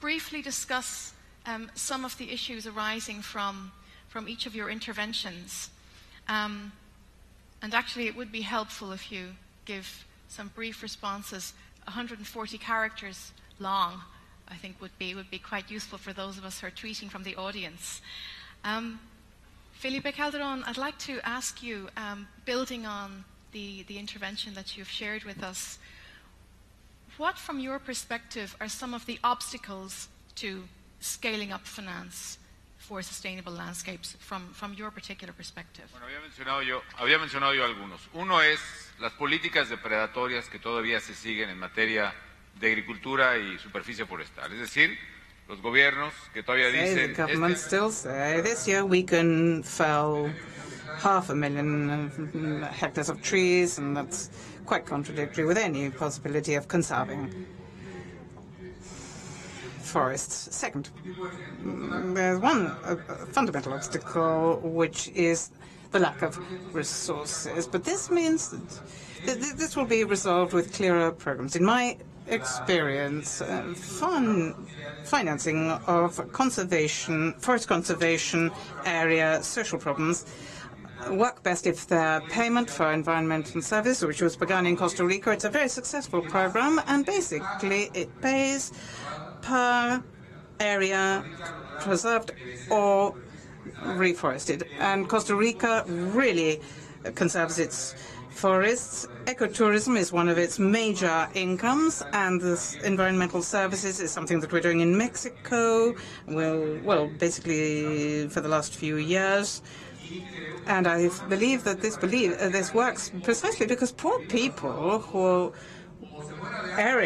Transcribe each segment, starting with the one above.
briefly discuss some of the issues arising from each of your interventions. And actually, it would be helpful if you give some brief responses. 140 characters long, I think, would be quite useful for those of us who are tweeting from the audience. Felipe Calderon, I'd like to ask you, building on the intervention that you've shared with us, what, from your perspective, are some of the obstacles to scaling up finance for sustainable landscapes from your particular perspective? Bueno, había mencionado yo algunos. Uno es las políticas depredatorias que todavía se siguen en materia de agricultura y superficie forestal. Es decir, los gobiernos que todavía dicen... The government still say this year we can fell 500,000 hectares of trees, and that's quite contradictory with any possibility of conserving forests. Second, there's one fundamental obstacle, which is the lack of resources. But this means that this will be resolved with clearer programs. In my experience, financing of conservation, forest conservation area social problems work best if the payment for environmental service, which was begun in Costa Rica, it's a very successful program, and basically it pays per area preserved or reforested. And Costa Rica really conserves its forests. Ecotourism is one of its major incomes, and this environmental services is something that we're doing in Mexico, well, basically for the last few years. And I believe that this works precisely because poor people who are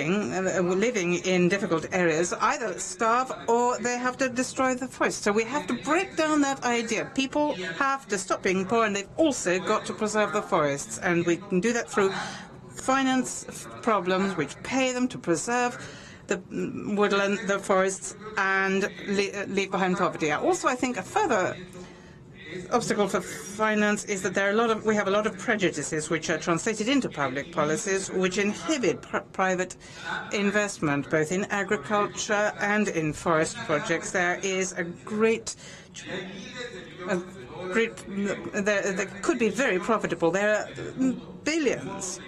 living in difficult areas either starve or they have to destroy the forest. So we have to break down that idea. People have to stop being poor, and they've also got to preserve the forests. And we can do that through finance problems which pay them to preserve the woodland, the forests, and leave behind poverty. Also, I think a further obstacle for finance is that we have a lot of prejudices which are translated into public policies which inhibit private investment, both in agriculture and in forest projects. There could be very profitable. There are billions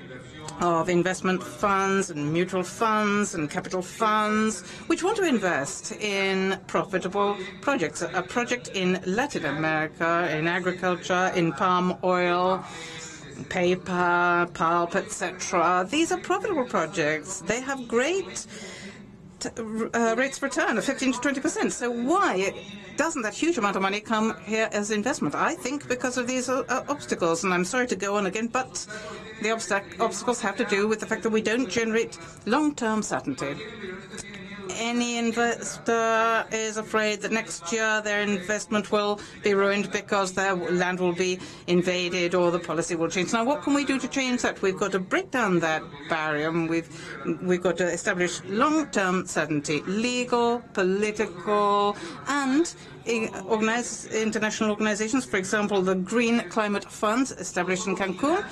of investment funds and mutual funds and capital funds which want to invest in profitable projects. A project in Latin America, in agriculture, in palm oil, paper, pulp, etc. These are profitable projects. They have great rates of return of 15 to 20%. So why doesn't that huge amount of money come here as investment? I think because of these obstacles, and I'm sorry to go on again, but the obstacles have to do with the fact that we don't generate long-term certainty. Any investor is afraid that next year their investment will be ruined because their land will be invaded or the policy will change. Now, what can we do to change that? We've got to break down that barrier, and we've got to establish long-term certainty, legal, political, and international organizations. For example, the Green Climate Funds established in Cancun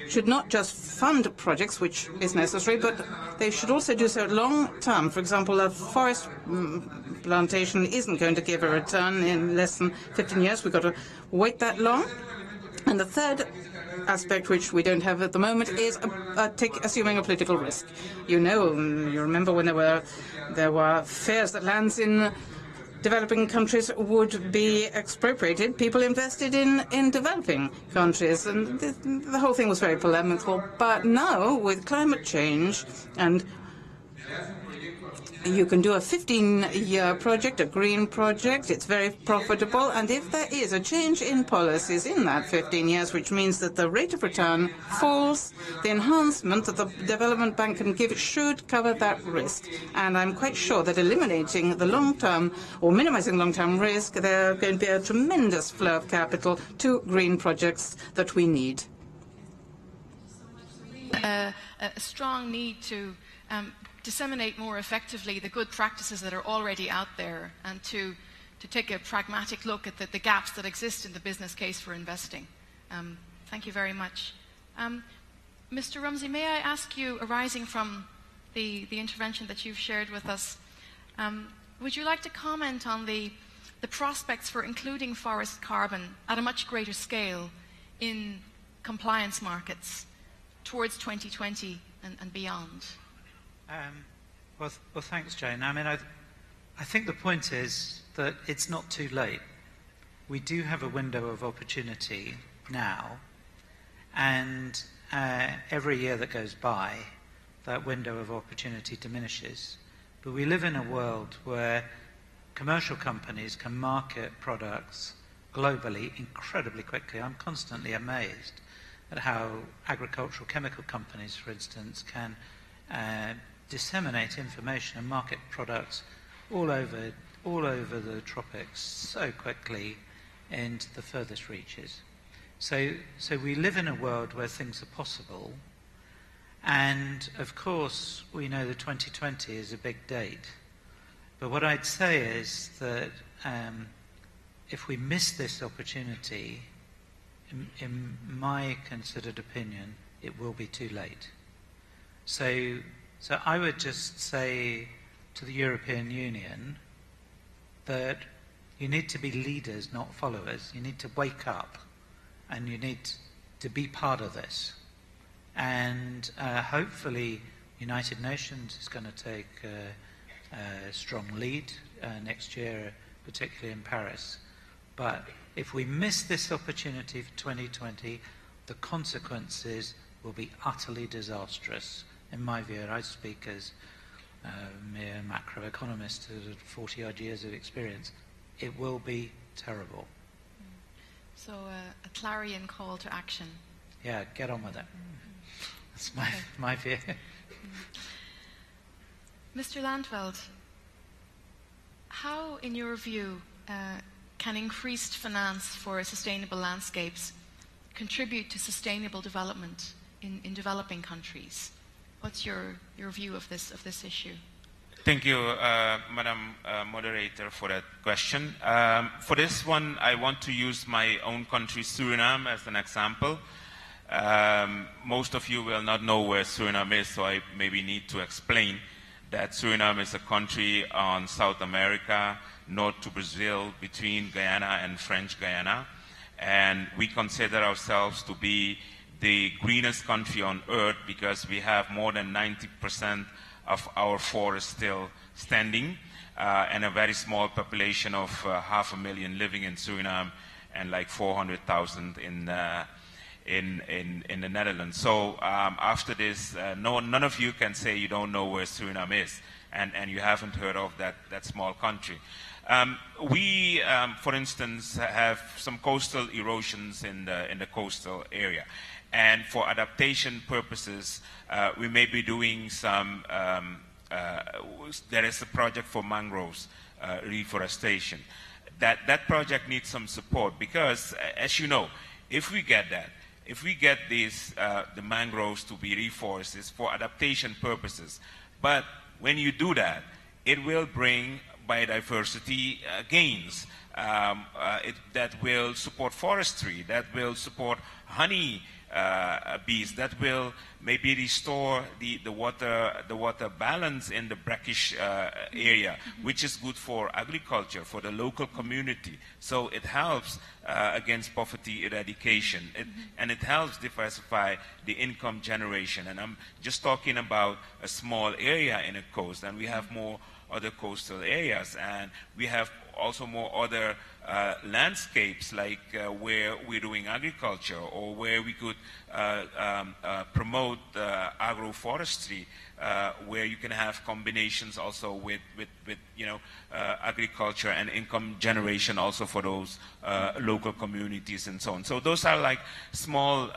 should not just fund projects, which is necessary, but they should also do so long-term. For example, a forest plantation isn't going to give a return in less than 15 years. We've got to wait that long. And the third aspect, which we don't have at the moment, is assuming a political risk. You remember when there were fears that lands in developing countries would be expropriated. People invested in developing countries, and the whole thing was very polemical. But now, with climate change, and you can do a 15-year project, a green project, it's very profitable, and if there is a change in policies in that 15 years, which means that the rate of return falls, the enhancement that the Development Bank can give should cover that risk. And I'm quite sure that eliminating the long-term or minimizing long-term risk, there's going to be a tremendous flow of capital to green projects that we need. A strong need to disseminate more effectively the good practices that are already out there, and to take a pragmatic look at the gaps that exist in the business case for investing. Thank you very much. Mr. Rumsey, may I ask you, arising from the intervention that you've shared with us, Would you like to comment on the prospects for including forest carbon at a much greater scale in compliance markets towards 2020 and beyond? Well, thanks, Jane. I mean, I think the point is that it's not too late. We do have a window of opportunity now, and every year that goes by, that window of opportunity diminishes. But we live in a world where commercial companies can market products globally incredibly quickly. I'm constantly amazed at how agricultural chemical companies, for instance, can disseminate information and market products all over the tropics so quickly into the furthest reaches. So we live in a world where things are possible, and of course we know that 2020 is a big date. But what I'd say is that if we miss this opportunity, in my considered opinion, it will be too late. So I would just say to the European Union that you need to be leaders, not followers. You need to wake up, and you need to be part of this. And hopefully United Nations is going to take a strong lead next year, particularly in Paris. But if we miss this opportunity for 2020, the consequences will be utterly disastrous. In my view, I speak as a mere macroeconomist with 40-odd years of experience. It will be terrible. So a clarion call to action. Yeah, get on with it. That's my view. Mr. Landveld, how, in your view, can increased finance for sustainable landscapes contribute to sustainable development in developing countries? What's your view of this issue? Thank you, Madam Moderator, for that question. For this one, I want to use my own country, Suriname, as an example. Most of you will not know where Suriname is, so I maybe need to explain that Suriname is a country on South America, north to Brazil, between Guyana and French Guyana. And we consider ourselves to be the greenest country on earth because we have more than 90% of our forest still standing, and a very small population of 500,000 living in Suriname and like 400,000 in the Netherlands. So after this, none of you can say you don't know where Suriname is, and you haven't heard of that small country. We, for instance, have some coastal erosions in the coastal area. And for adaptation purposes, we may be doing some, there is a project for mangroves reforestation. That project needs some support because, as you know, if we get these, the mangroves to be reforested for adaptation purposes, but when you do that, it will bring biodiversity gains that will support forestry, that will support honey bees, that will maybe restore the water balance in the brackish area, which is good for agriculture, for the local community. So it helps against poverty eradication, and it helps diversify the income generation. And I'm just talking about a small area in a coast, and we have more other coastal areas, and we have also more other landscapes like where we're doing agriculture, or where we could promote agroforestry, where you can have combinations also with agriculture and income generation also for those local communities and so on. So those are like small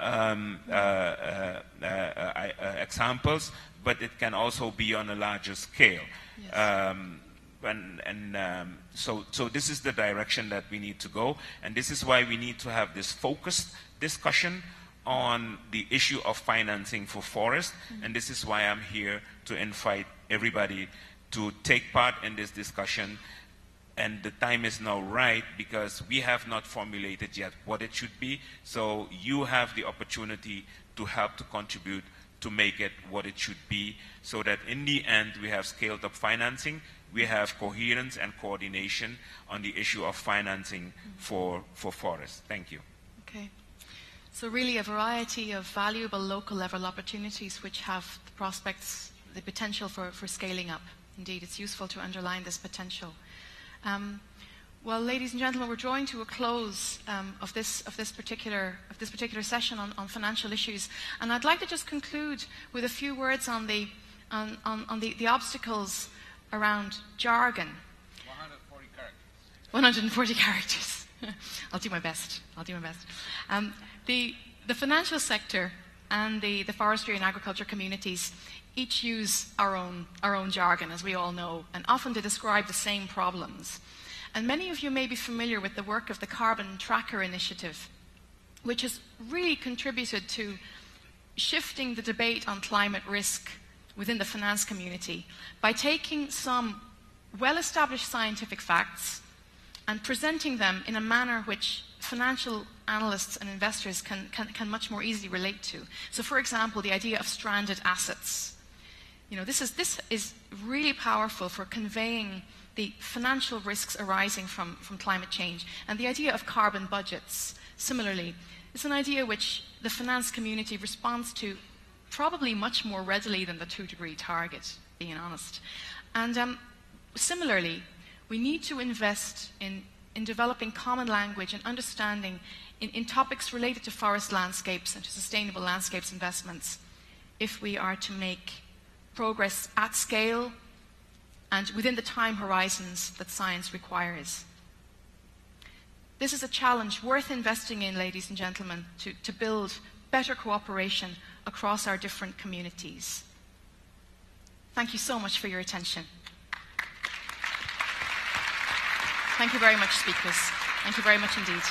examples, but it can also be on a larger scale. Yes. So this is the direction that we need to go, and this is why we need to have this focused discussion on the issue of financing for forests, and this is why I'm here to invite everybody to take part in this discussion. And the time is now right because we have not formulated yet what it should be, so you have the opportunity to help to contribute to make it what it should be, so that in the end we have scaled up financing, we have coherence and coordination on the issue of financing for forests. Thank you. Okay. So really a variety of valuable local level opportunities which have the prospects, the potential for scaling up. Indeed, it's useful to underline this potential. Well, ladies and gentlemen, we're drawing to a close of this particular session on financial issues, and I'd like to just conclude with a few words on the obstacles around jargon. 140 characters. 140 characters. I'll do my best. The financial sector and the forestry and agriculture communities each use our own jargon, as we all know, and often to describe the same problems. And many of you may be familiar with the work of the Carbon Tracker Initiative, which has really contributed to shifting the debate on climate risk within the finance community by taking some well-established scientific facts and presenting them in a manner which financial analysts and investors can much more easily relate to. So, for example, the idea of stranded assets. You know, this is really powerful for conveying the financial risks arising from climate change. And the idea of carbon budgets, similarly, is an idea which the finance community responds to probably much more readily than the 2-degree target, being honest. And similarly, we need to invest in developing common language and understanding in topics related to forest landscapes and to sustainable landscapes investments if we are to make progress at scale and within the time horizons that science requires. This is a challenge worth investing in, ladies and gentlemen, to build better cooperation across our different communities. Thank you so much for your attention. Thank you very much, speakers. Thank you very much indeed.